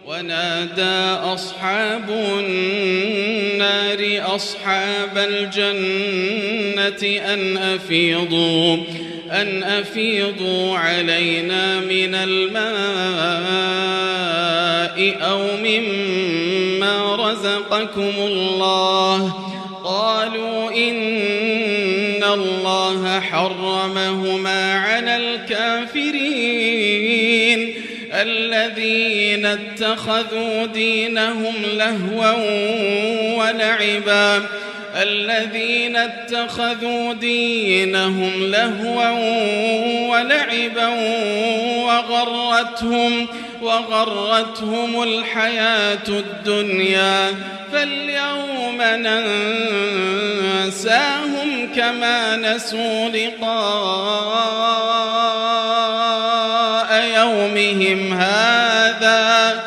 ونادى أصحاب النار أصحاب الجنة أن أفيضوا علينا من الماء أو مما رزقكم الله. قالوا إن الله حرمهما على الكافرين الذين اتخذوا دينهم لهوا ولعبا وغرتهم الحياة الدنيا، فاليوم ننساهم كما نسوا لقاء يومهم هذا